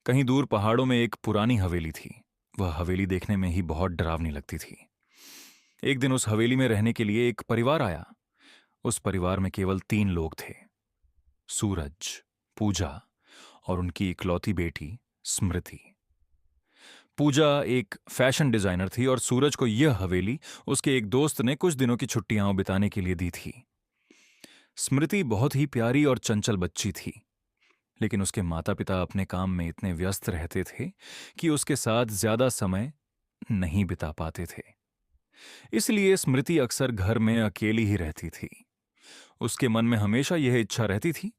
कहीं दूर पहाड़ों में एक पुरानी हवेली थी। वह हवेली देखने में ही बहुत डरावनी लगती थी। एक दिन उस हवेली में रहने के लिए एक परिवार आया। उस परिवार में केवल 3 लोग थे। सूरज, पूजा और उनकी इकलौती बेटी स्मृति। पूजा एक फैशन डिजाइनर थी और सूरज को यह हवेली उसके एक दोस्त ने कुछ दिनों की छुट्टियां बिताने के लिए दी थी। स्मृति बहुत ही प्यारी और चंचल बच्ची थी, लेकिन उसके माता पिता अपने काम में इतने व्यस्त रहते थे कि उसके साथ ज्यादा समय नहीं बिता पाते थे। इसलिए स्मृति अक्सर घर में अकेली ही रहती थी। उसके मन में हमेशा यह इच्छा रहती थी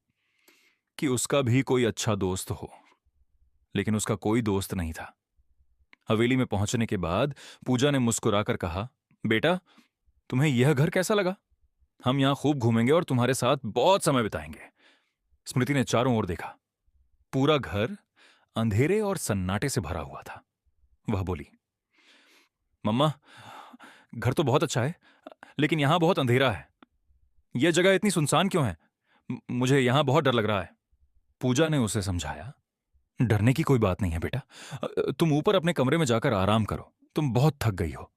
कि उसका भी कोई अच्छा दोस्त हो, लेकिन उसका कोई दोस्त नहीं था। हवेली में पहुंचने के बाद पूजा ने मुस्कुराकर कहा, बेटा, तुम्हें यह घर कैसा लगा? हम यहां खूब घूमेंगे और तुम्हारे साथ बहुत समय बिताएंगे। स्मृति ने चारों ओर देखा। पूरा घर अंधेरे और सन्नाटे से भरा हुआ था। वह बोली, मम्मा, घर तो बहुत अच्छा है, लेकिन यहां बहुत अंधेरा है। यह जगह इतनी सुनसान क्यों है? मुझे यहां बहुत डर लग रहा है। पूजा ने उसे समझाया, डरने की कोई बात नहीं है बेटा। तुम ऊपर अपने कमरे में जाकर आराम करो, तुम बहुत थक गई हो।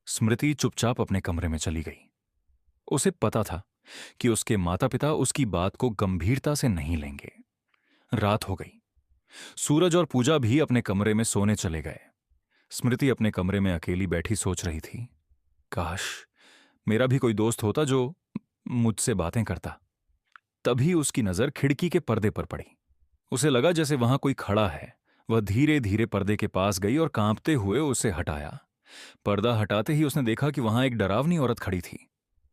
स्मृति चुपचाप अपने कमरे में चली गई। उसे पता था कि उसके माता पिता उसकी बात को गंभीरता से नहीं लेंगे। रात हो गई। सूरज और पूजा भी अपने कमरे में सोने चले गए। स्मृति अपने कमरे में अकेली बैठी सोच रही थी, काश मेरा भी कोई दोस्त होता जो मुझसे बातें करता। तभी उसकी नजर खिड़की के पर्दे पर पड़ी। उसे लगा जैसे वहां कोई खड़ा है। वह धीरे धीरे पर्दे के पास गई और कांपते हुए उसे हटाया। पर्दा हटाते ही उसने देखा कि वहां एक डरावनी औरत खड़ी थी।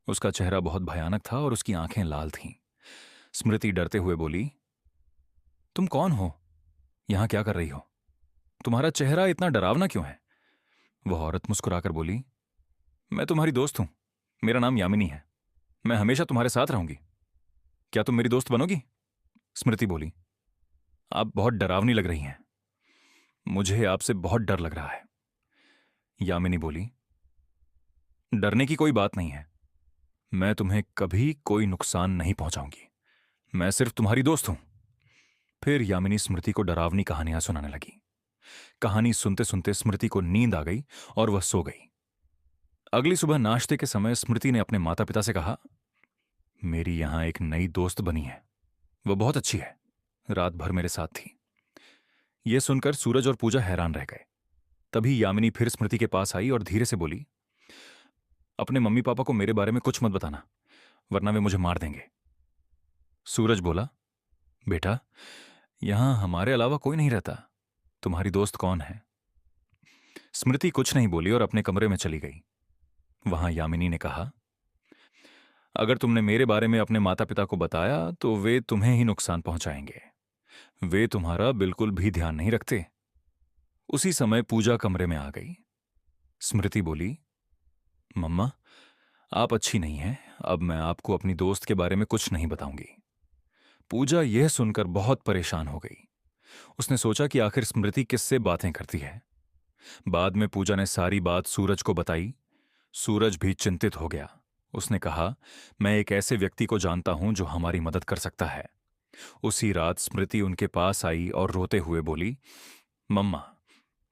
उसका चेहरा बहुत भयानक था और उसकी आंखें लाल थीं। स्मृति डरते हुए बोली, तुम कौन हो? यहां क्या कर रही हो? तुम्हारा चेहरा इतना डरावना क्यों है? वह औरत मुस्कुराकर बोली, मैं तुम्हारी दोस्त हूं। मेरा नाम यामिनी है। मैं हमेशा तुम्हारे साथ रहूंगी। क्या तुम मेरी दोस्त बनोगी? स्मृति बोली, आप बहुत डरावनी लग रही हैं। मुझे आपसे बहुत डर लग रहा है। यामिनी बोली, डरने की कोई बात नहीं है। मैं तुम्हें कभी कोई नुकसान नहीं पहुंचाऊंगी। मैं सिर्फ तुम्हारी दोस्त हूं। फिर यामिनी स्मृति को डरावनी कहानियां सुनाने लगी। कहानी सुनते सुनते स्मृति को नींद आ गई और वह सो गई। अगली सुबह नाश्ते के समय स्मृति ने अपने माता पिता से कहा, मेरी यहां एक नई दोस्त बनी है। वह बहुत अच्छी है। रात भर मेरे साथ थी। यह सुनकर सूरज और पूजा हैरान रह गए। तभी यामिनी फिर स्मृति के पास आई और धीरे से बोली, अपने मम्मी पापा को मेरे बारे में कुछ मत बताना, वरना वे मुझे मार देंगे। सूरज बोला, बेटा, यहां हमारे अलावा कोई नहीं रहता। तुम्हारी दोस्त कौन है? स्मृति कुछ नहीं बोली और अपने कमरे में चली गई। वहां यामिनी ने कहा, अगर तुमने मेरे बारे में अपने माता पिता को बताया तो वे तुम्हें ही नुकसान पहुंचाएंगे। वे तुम्हारा बिल्कुल भी ध्यान नहीं रखते। उसी समय पूजा कमरे में आ गई। स्मृति बोली, मम्मा, आप अच्छी नहीं हैं। अब मैं आपको अपनी दोस्त के बारे में कुछ नहीं बताऊंगी। पूजा यह सुनकर बहुत परेशान हो गई। उसने सोचा कि आखिर स्मृति किससे बातें करती है। बाद में पूजा ने सारी बात सूरज को बताई। सूरज भी चिंतित हो गया। उसने कहा, मैं एक ऐसे व्यक्ति को जानता हूं जो हमारी मदद कर सकता है। उसी रात स्मृति उनके पास आई और रोते हुए बोली, मम्मा,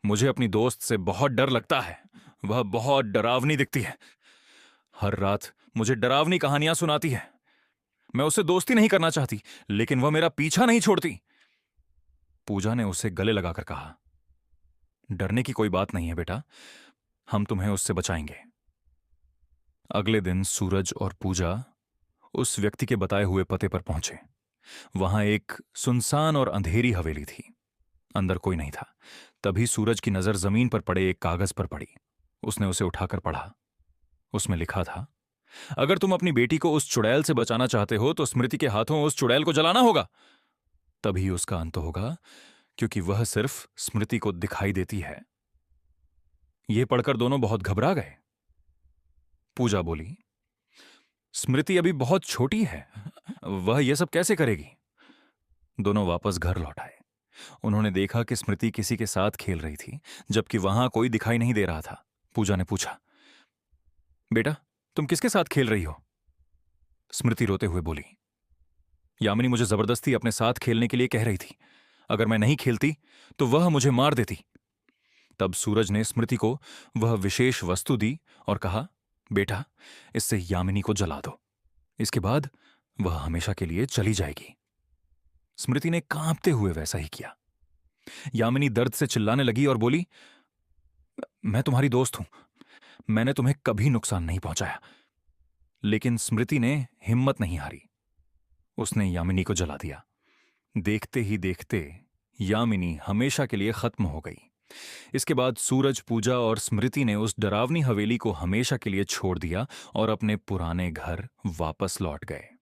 मुझे अपनी दोस्त से बहुत डर लगता है। वह बहुत डरावनी दिखती है। हर रात मुझे डरावनी कहानियां सुनाती है। मैं उससे दोस्ती नहीं करना चाहती, लेकिन वह मेरा पीछा नहीं छोड़ती। पूजा ने उसे गले लगाकर कहा, डरने की कोई बात नहीं है बेटा, हम तुम्हें उससे बचाएंगे। अगले दिन सूरज और पूजा उस व्यक्ति के बताए हुए पते पर पहुंचे। वहां एक सुनसान और अंधेरी हवेली थी। अंदर कोई नहीं था। तभी सूरज की नजर जमीन पर पड़े एक कागज पर पड़ी। उसने उसे उठाकर पढ़ा। उसमें लिखा था, अगर तुम अपनी बेटी को उस चुड़ैल से बचाना चाहते हो तो स्मृति के हाथों उस चुड़ैल को जलाना होगा। तभी उसका अंत होगा, क्योंकि वह सिर्फ स्मृति को दिखाई देती है। यह पढ़कर दोनों बहुत घबरा गए। पूजा बोली, स्मृति अभी बहुत छोटी है, वह यह सब कैसे करेगी? दोनों वापस घर लौट आए। उन्होंने देखा कि स्मृति किसी के साथ खेल रही थी, जबकि वहां कोई दिखाई नहीं दे रहा था। पूजा ने पूछा, बेटा, तुम किसके साथ खेल रही हो? स्मृति रोते हुए बोली, यामिनी मुझे जबरदस्ती अपने साथ खेलने के लिए कह रही थी। अगर मैं नहीं खेलती तो वह मुझे मार देती। तब सूरज ने स्मृति को वह विशेष वस्तु दी और कहा, बेटा, इससे यामिनी को जला दो। इसके बाद वह हमेशा के लिए चली जाएगी। स्मृति ने कांपते हुए वैसा ही किया। यामिनी दर्द से चिल्लाने लगी और बोली, मैं तुम्हारी दोस्त हूं, मैंने तुम्हें कभी नुकसान नहीं पहुंचाया। लेकिन स्मृति ने हिम्मत नहीं हारी। उसने यामिनी को जला दिया। देखते ही देखते यामिनी हमेशा के लिए खत्म हो गई। इसके बाद सूरज, पूजा और स्मृति ने उस डरावनी हवेली को हमेशा के लिए छोड़ दिया और अपने पुराने घर वापस लौट गए।